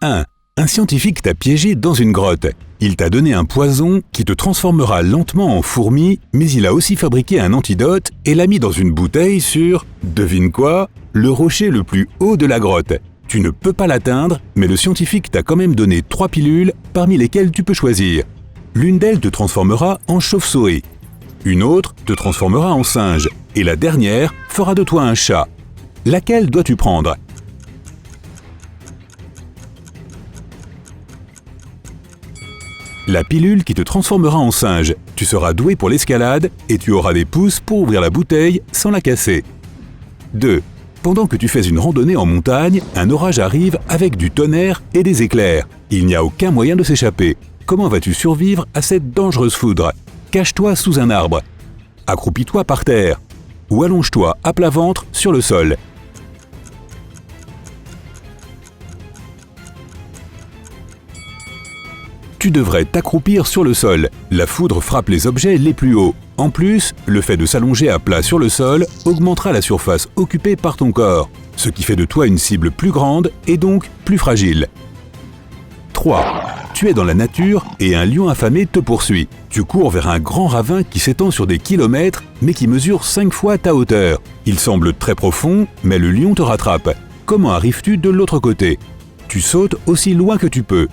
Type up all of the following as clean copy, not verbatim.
1. Un scientifique t'a piégé dans une grotte. Il t'a donné un poison qui te transformera lentement en fourmi, mais il a aussi fabriqué un antidote et l'a mis dans une bouteille sur, devine quoi, le rocher le plus haut de la grotte. Tu ne peux pas l'atteindre, mais le scientifique t'a quand même donné 3 pilules, parmi lesquelles tu peux choisir. L'une d'elles te transformera en chauve-souris. Une autre te transformera en singe. Et la dernière fera de toi un chat. Laquelle dois-tu prendre ? La pilule qui te transformera en singe. Tu seras doué pour l'escalade et tu auras des pouces pour ouvrir la bouteille sans la casser. 2. Pendant que tu fais une randonnée en montagne, un orage arrive avec du tonnerre et des éclairs. Il n'y a aucun moyen de s'échapper. Comment vas-tu survivre à cette dangereuse foudre ? Cache-toi sous un arbre. Accroupis-toi par terre. Ou allonge-toi à plat ventre sur le sol. Tu devrais t'accroupir sur le sol. La foudre frappe les objets les plus hauts. En plus, le fait de s'allonger à plat sur le sol augmentera la surface occupée par ton corps, ce qui fait de toi une cible plus grande et donc plus fragile. 3. Tu es dans la nature et un lion affamé te poursuit. Tu cours vers un grand ravin qui s'étend sur des kilomètres, mais qui mesure 5 fois ta hauteur. Il semble très profond, mais le lion te rattrape. Comment arrives-tu de l'autre côté ? Tu sautes aussi loin que tu peux.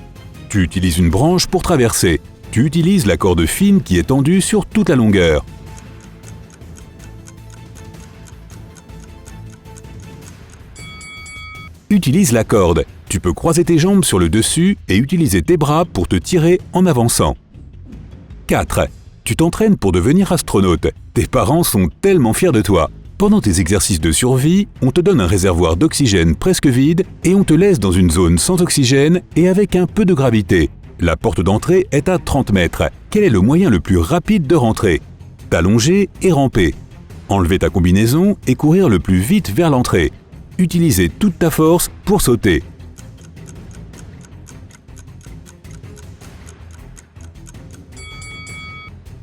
Tu utilises une branche pour traverser. Tu utilises la corde fine qui est tendue sur toute la longueur. Utilise la corde. Tu peux croiser tes jambes sur le dessus et utiliser tes bras pour te tirer en avançant. 4. Tu t'entraînes pour devenir astronaute. Tes parents sont tellement fiers de toi. Pendant tes exercices de survie, on te donne un réservoir d'oxygène presque vide et on te laisse dans une zone sans oxygène et avec un peu de gravité. La porte d'entrée est à 30 mètres. Quel est le moyen le plus rapide de rentrer ? T'allonger et ramper. Enlever ta combinaison et courir le plus vite vers l'entrée. Utiliser toute ta force pour sauter.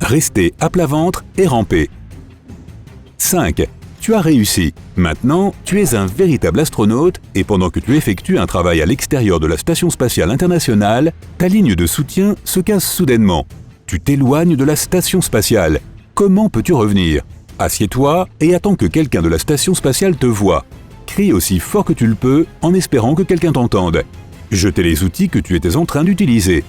Rester à plat ventre et ramper. 5. Tu as réussi. Maintenant, tu es un véritable astronaute et pendant que tu effectues un travail à l'extérieur de la Station spatiale internationale, ta ligne de soutien se casse soudainement. Tu t'éloignes de la station spatiale. Comment peux-tu revenir ? Assieds-toi et attends que quelqu'un de la station spatiale te voie. Crie aussi fort que tu le peux en espérant que quelqu'un t'entende. Jeter les outils que tu étais en train d'utiliser.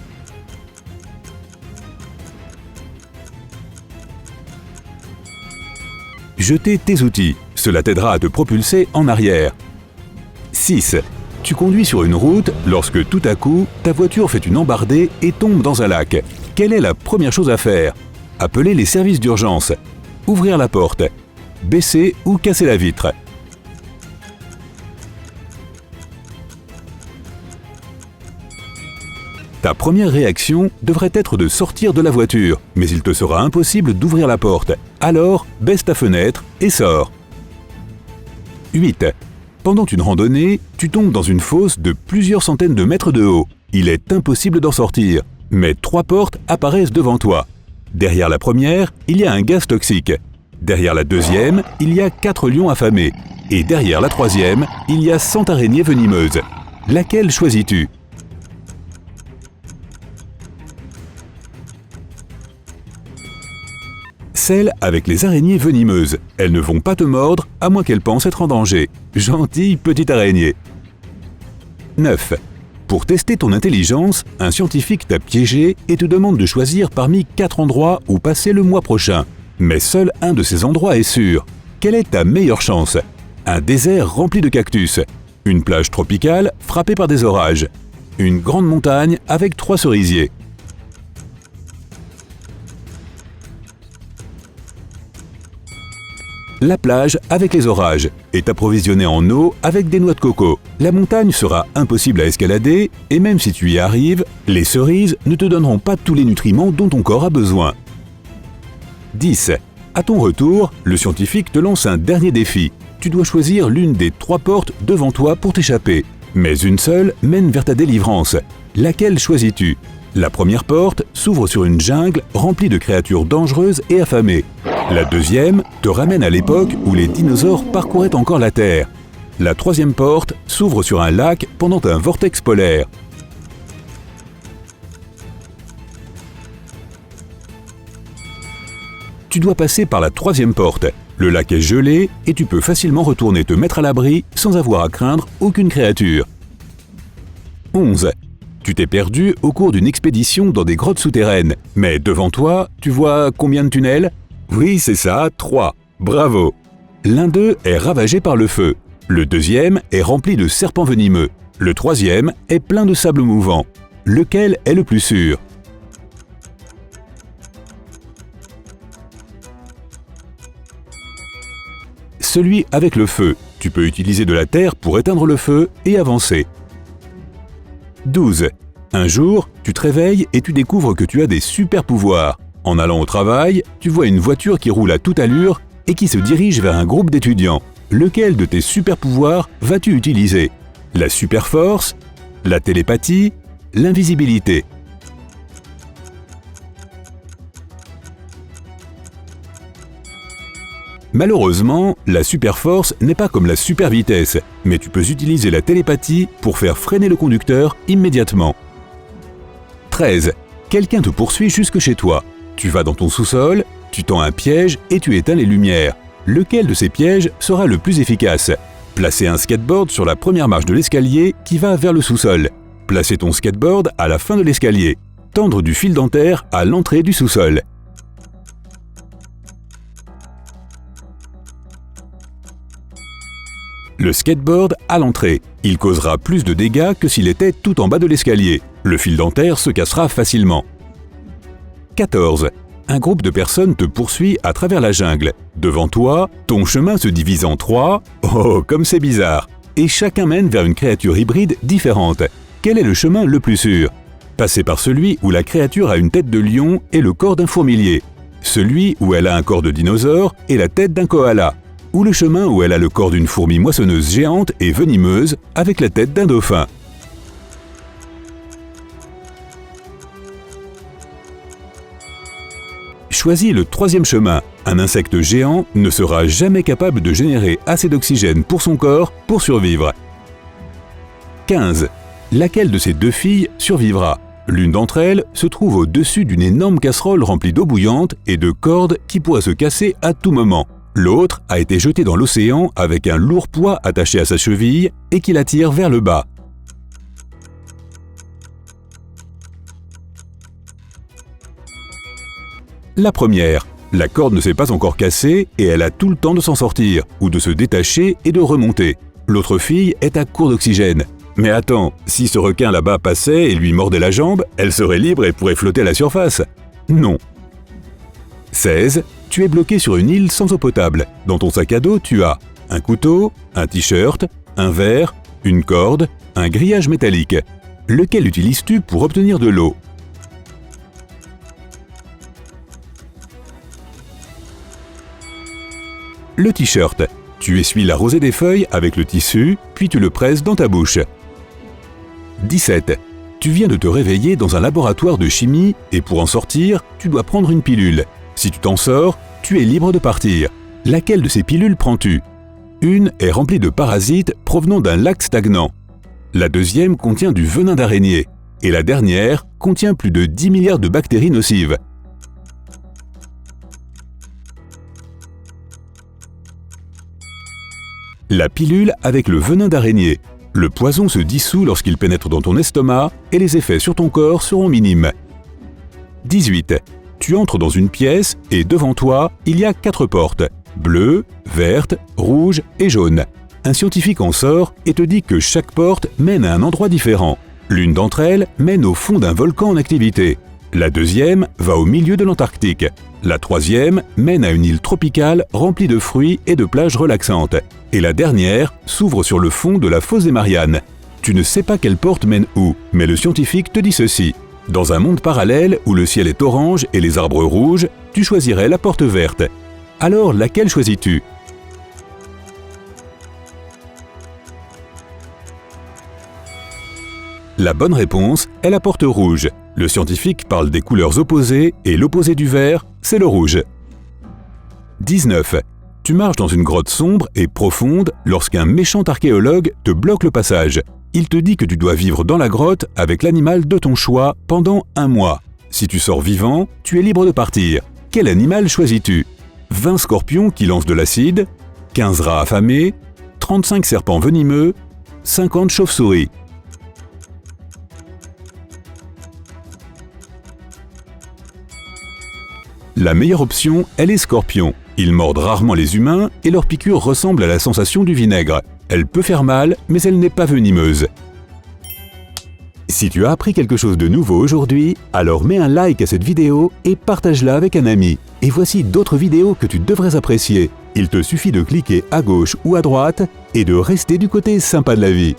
Jeter tes outils. Cela t'aidera à te propulser en arrière. 6. Tu conduis sur une route lorsque tout à coup, ta voiture fait une embardée et tombe dans un lac. Quelle est la première chose à faire ? Appeler les services d'urgence. Ouvrir la porte. Baisser ou casser la vitre. Ta première réaction devrait être de sortir de la voiture, mais il te sera impossible d'ouvrir la porte. Alors, baisse ta fenêtre et sors. 8. Pendant une randonnée, tu tombes dans une fosse de plusieurs centaines de mètres de haut. Il est impossible d'en sortir, mais 3 portes apparaissent devant toi. Derrière la première, il y a un gaz toxique. Derrière la deuxième, il y a 4 lions affamés. Et derrière la troisième, il y a 100 araignées venimeuses. Laquelle choisis-tu ? Celle avec les araignées venimeuses. Elles ne vont pas te mordre, à moins qu'elles pensent être en danger. Gentille petite araignée. 9. Pour tester ton intelligence, un scientifique t'a piégé et te demande de choisir parmi 4 endroits où passer le mois prochain. Mais seul un de ces endroits est sûr. Quelle est ta meilleure chance ? Un désert rempli de cactus. Une plage tropicale frappée par des orages. Une grande montagne avec 3 cerisiers. La plage avec les orages est approvisionnée en eau avec des noix de coco. La montagne sera impossible à escalader et même si tu y arrives, les cerises ne te donneront pas tous les nutriments dont ton corps a besoin. 10. À ton retour, le scientifique te lance un dernier défi. Tu dois choisir l'une des 3 portes devant toi pour t'échapper. Mais une seule mène vers ta délivrance. Laquelle choisis-tu ? La première porte s'ouvre sur une jungle remplie de créatures dangereuses et affamées. La deuxième te ramène à l'époque où les dinosaures parcouraient encore la Terre. La troisième porte s'ouvre sur un lac pendant un vortex polaire. Tu dois passer par la troisième porte. Le lac est gelé et tu peux facilement retourner te mettre à l'abri sans avoir à craindre aucune créature. 11. Tu t'es perdu au cours d'une expédition dans des grottes souterraines, mais devant toi, tu vois combien de tunnels? Oui, c'est ça, 3. Bravo! L'un d'eux est ravagé par le feu. Le deuxième est rempli de serpents venimeux. Le troisième est plein de sable mouvant. Lequel est le plus sûr? Celui avec le feu. Tu peux utiliser de la terre pour éteindre le feu et avancer. 12. Un jour, tu te réveilles et tu découvres que tu as des super pouvoirs. En allant au travail, tu vois une voiture qui roule à toute allure et qui se dirige vers un groupe d'étudiants. Lequel de tes super pouvoirs vas-tu utiliser? La super force, la télépathie, l'invisibilité? Malheureusement, la super force n'est pas comme la super vitesse, mais tu peux utiliser la télépathie pour faire freiner le conducteur immédiatement. 13. Quelqu'un te poursuit jusque chez toi. Tu vas dans ton sous-sol, tu tends un piège et tu éteins les lumières. Lequel de ces pièges sera le plus efficace? Placer un skateboard sur la première marche de l'escalier qui va vers le sous-sol. Placer ton skateboard à la fin de l'escalier. Tendre du fil dentaire à l'entrée du sous-sol. Le skateboard à l'entrée. Il causera plus de dégâts que s'il était tout en bas de l'escalier. Le fil dentaire se cassera facilement. 14. Un groupe de personnes te poursuit à travers la jungle. Devant toi, ton chemin se divise en 3. Oh, comme c'est bizarre! Et chacun mène vers une créature hybride différente. Quel est le chemin le plus sûr? Passer par celui où la créature a une tête de lion et le corps d'un fourmilier. Celui où elle a un corps de dinosaure et la tête d'un koala. Ou le chemin où elle a le corps d'une fourmi moissonneuse géante et venimeuse avec la tête d'un dauphin. Choisis le troisième chemin. Un insecte géant ne sera jamais capable de générer assez d'oxygène pour son corps pour survivre. 15. Laquelle de ces deux filles survivra? L'une d'entre elles se trouve au-dessus d'une énorme casserole remplie d'eau bouillante et de cordes qui pourraient se casser à tout moment. L'autre a été jetée dans l'océan avec un lourd poids attaché à sa cheville et qui la tire vers le bas. La première. La corde ne s'est pas encore cassée et elle a tout le temps de s'en sortir, ou de se détacher et de remonter. L'autre fille est à court d'oxygène. Mais attends, si ce requin là-bas passait et lui mordait la jambe, elle serait libre et pourrait flotter à la surface. Non. 16. Tu es bloqué sur une île sans eau potable. Dans ton sac à dos, tu as un couteau, un t-shirt, un verre, une corde, un grillage métallique. Lequel utilises-tu pour obtenir de l'eau? Le t-shirt. Tu essuies la rosée des feuilles avec le tissu, puis tu le presses dans ta bouche. 17. Tu viens de te réveiller dans un laboratoire de chimie et pour en sortir, tu dois prendre une pilule. Si tu t'en sors, tu es libre de partir. Laquelle de ces pilules prends-tu? Une est remplie de parasites provenant d'un lac stagnant. La deuxième contient du venin d'araignée. Et la dernière contient plus de 10 milliards de bactéries nocives. La pilule avec le venin d'araignée. Le poison se dissout lorsqu'il pénètre dans ton estomac et les effets sur ton corps seront minimes. 18. Tu entres dans une pièce et devant toi, il y a 4 portes, bleue, verte, rouge et jaune. Un scientifique en sort et te dit que chaque porte mène à un endroit différent. L'une d'entre elles mène au fond d'un volcan en activité. La deuxième va au milieu de l'Antarctique. La troisième mène à une île tropicale remplie de fruits et de plages relaxantes. Et la dernière s'ouvre sur le fond de la fosse des Mariannes. Tu ne sais pas quelle porte mène où, mais le scientifique te dit ceci. Dans un monde parallèle où le ciel est orange et les arbres rouges, tu choisirais la porte verte. Alors laquelle choisis-tu? La bonne réponse est la porte rouge. Le scientifique parle des couleurs opposées et l'opposé du vert, c'est le rouge. 19. Tu marches dans une grotte sombre et profonde lorsqu'un méchant archéologue te bloque le passage. Il te dit que tu dois vivre dans la grotte avec l'animal de ton choix pendant 1 mois. Si tu sors vivant, tu es libre de partir. Quel animal choisis-tu? 20 scorpions qui lancent de l'acide, 15 rats affamés, 35 serpents venimeux, 50 chauves-souris. La meilleure option est les scorpions. Ils mordent rarement les humains et leur piqûre ressemble à la sensation du vinaigre. Elle peut faire mal, mais elle n'est pas venimeuse. Si tu as appris quelque chose de nouveau aujourd'hui, alors mets un like à cette vidéo et partage-la avec un ami. Et voici d'autres vidéos que tu devrais apprécier. Il te suffit de cliquer à gauche ou à droite et de rester du côté sympa de la vie.